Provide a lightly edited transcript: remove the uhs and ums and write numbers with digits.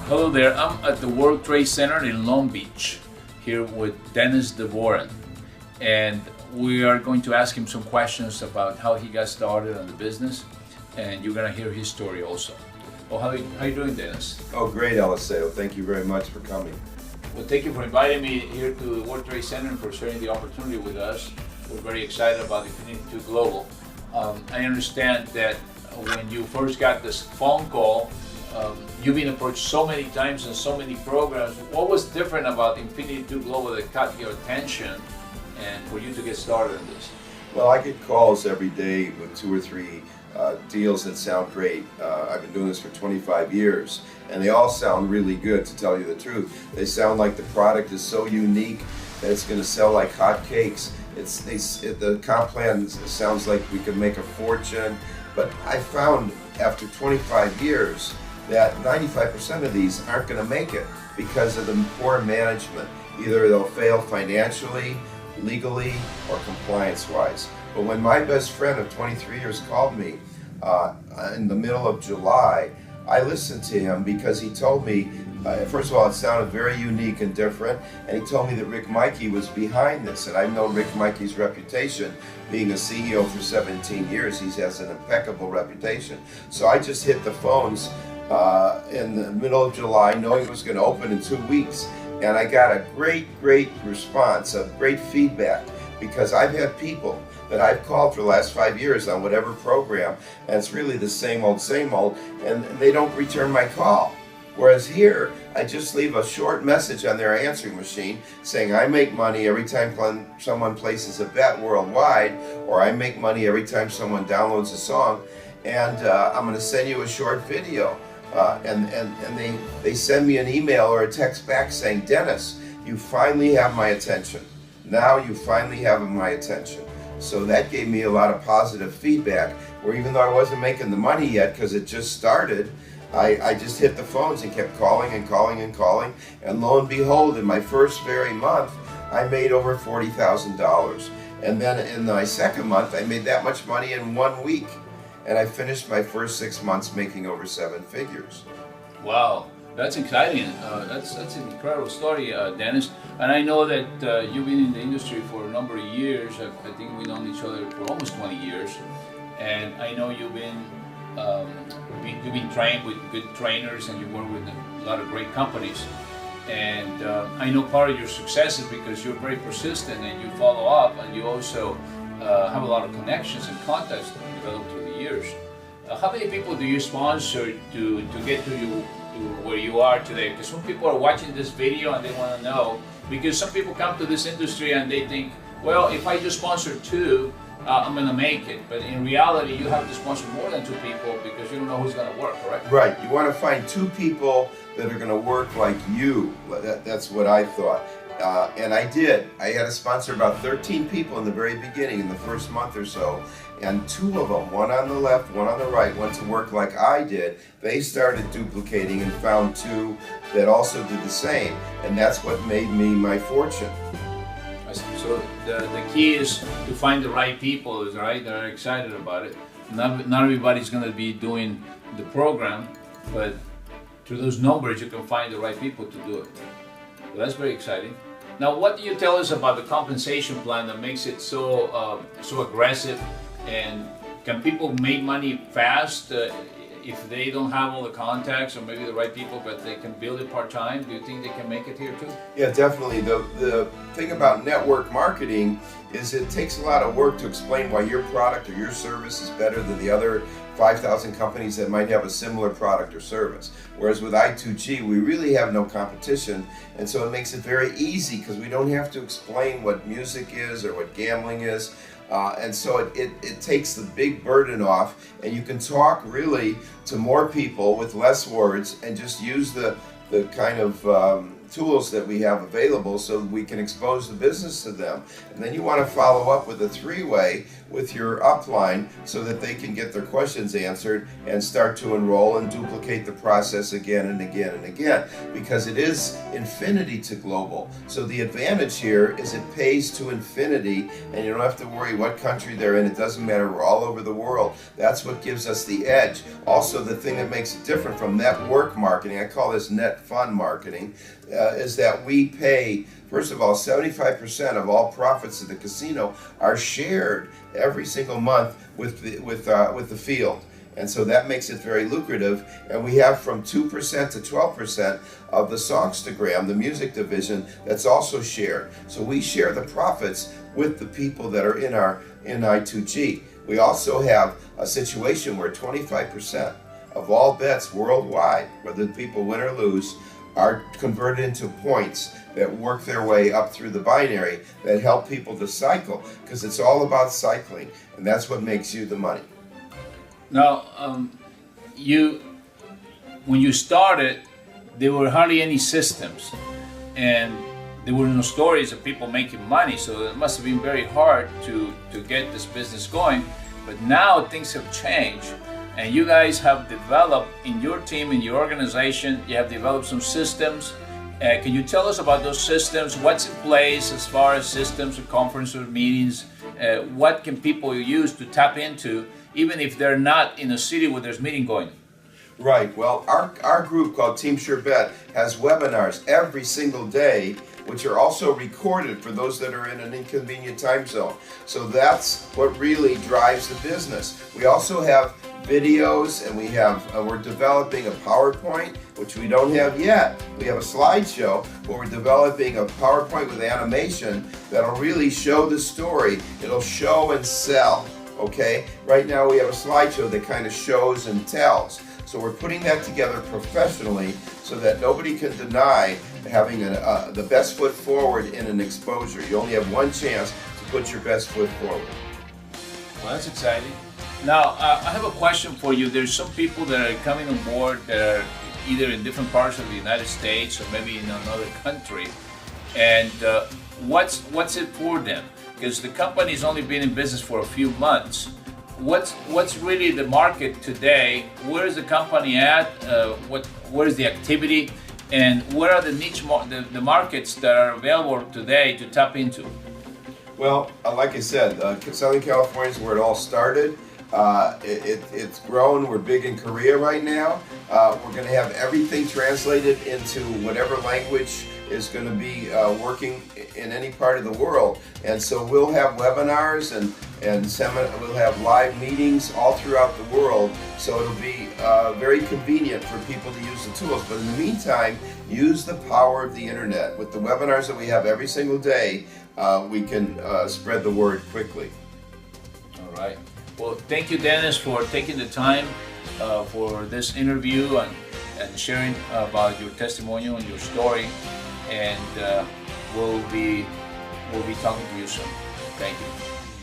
Hello there, I'm at the World Trade Center in Long Beach, here with Dennis DeVoren. And we are going to ask him some questions about how he got started on the business, and you're going to hear his story also. Well, how you doing, Dennis? Oh, great, Eliseo. Thank you very much for coming. Well, thank you for inviting me here to the World Trade Center and for sharing the opportunity with us. We're very excited about Infinity 2 Global. I understand that when you first got this phone call, you've been approached so many times in so many programs. What was different about Infinity 2 Global that caught your attention and for you to get started in this? Well, I get calls every day with 2 or 3 deals that sound great. I've been doing this for 25 years, and they all sound really good, to tell you the truth. They sound like the product is so unique that it's going to sell like hotcakes. The comp plan sounds like we could make a fortune, but I found after 25 years that 95% of these aren't going to make it because of the poor management. Either they'll fail financially, legally, or compliance-wise. But when my best friend of 23 years called me in the middle of July, I listened to him because he told me, first of all, it sounded very unique and different, and he told me that Rick Mikey was behind this. And I've known Rick Mikey's reputation, being a CEO for 17 years. He has an impeccable reputation. So I just hit the phones in the middle of July, knowing it was going to open in 2 weeks. And I got a great response, a great feedback, because I've had people that I've called for the last 5 years on whatever program, and it's really the same old, and they don't return my call. Whereas here, I just leave a short message on their answering machine saying, I make money every time someone places a bet worldwide, or I make money every time someone downloads a song, and I'm going to send you a short video. And they send me an email or a text back saying, Dennis, you finally have my attention. Now you finally have my attention. So that gave me a lot of positive feedback, where even though I wasn't making the money yet because it just started, I just hit the phones and kept calling, and lo and behold, in my first very month, I made over $40,000. And then in my second month, I made that much money in 1 week. And I finished my first 6 months making over 7 figures. Wow, that's exciting. That's an incredible story, Dennis. And I know that you've been in the industry for a number of years. I think we've known each other for almost 20 years. And I know you've been trained with good trainers, and you work with a lot of great companies. And I know part of your success is because you're very persistent and you follow up, and you also have a lot of connections and contacts developed through the years. How many people do you sponsor to get to where you are today? Because some people are watching this video and they want to know, because some people come to this industry and they think, well, if I just sponsor 2, I'm going to make it. But in reality, you have to sponsor more than 2 people because you don't know who's going to work, correct? Right. You want to find 2 people that are going to work like you. That's what I thought. And I did. I had to sponsor about 13 people in the very beginning, in the first month or so. And 2 of them, one on the left, one on the right, went to work like I did. They started duplicating and found 2 that also did the same. And that's what made me my fortune. So the key is to find the right people, right, that are excited about it. Not everybody's going to be doing the program, but through those numbers you can find the right people to do it. So that's very exciting. Now, what do you tell us about the compensation plan that makes it so aggressive? And can people make money fast if they don't have all the contacts or maybe the right people, but they can build it part-time? Do you think they can make it here too? Yeah, definitely. The thing about network marketing is it takes a lot of work to explain why your product or your service is better than the other 5,000 companies that might have a similar product or service. Whereas with I2G, we really have no competition, and so it makes it very easy because we don't have to explain what music is or what gambling is. And so it takes the big burden off, and you can talk really to more people with less words and just use the kind of tools that we have available so we can expose the business to them. And then you want to follow up with a three-way with your upline so that they can get their questions answered and start to enroll and duplicate the process again and again and again, because it is infinity to global. So the advantage here is it pays to infinity, and you don't have to worry what country they're in. It doesn't matter. We're all over the world. That's what gives us the edge. Also, the thing that makes it different from network marketing, I call this net fund marketing, is that we pay, first of all, 75% of all profits of the casino are shared every single month with the field. And so that makes it very lucrative. And we have from 2% to 12% of the Songstagram, the music division, that's also shared. So we share the profits with the people that are in I2G. We also have a situation where 25% of all bets worldwide, whether people win or lose, are converted into points that work their way up through the binary that help people to cycle, because it's all about cycling, and that's what makes you the money. Now, when you started, there were hardly any systems, and there were no stories of people making money, so it must have been very hard to get this business going. But now things have changed, and you guys have developed in your team, in your organization, you have developed some systems. Can you tell us about those systems? What's in place as far as systems or conference or meetings? What can people use to tap into, even if they're not in a city where there's meeting going? Right. Well, our group called Team Sure Bet has webinars every single day, which are also recorded for those that are in an inconvenient time zone. So that's what really drives the business. We also have videos, and we're developing a PowerPoint, which we don't have yet. We have a slideshow, but we're developing a PowerPoint with animation that'll really show the story. It'll show and sell, okay? Right now we have a slideshow that kind of shows and tells. So we're putting that together professionally so that nobody can deny having the best foot forward in an exposure. You only have one chance to put your best foot forward. Well, that's exciting. Now, I have a question for you. There's some people that are coming on board that are either in different parts of the United States or maybe in another country. And what's it for them? Because the company's only been in business for a few months. What's really the market today? Where is the company at? Where is the activity? And what are the niche the markets that are available today to tap into? Well, like I said, Southern California is where it all started. It's grown. We're big in Korea right now. We're going to have everything translated into whatever language is going to be working in any part of the world. And so we'll have webinars and we'll have live meetings all throughout the world. So it'll be very convenient for people to use the tools. But in the meantime, use the power of the internet. With the webinars that we have every single day, we can spread the word quickly. All right. Well, thank you, Dennis, for taking the time for this interview and sharing about your testimonial and your story. And we'll be talking to you soon. Thank you.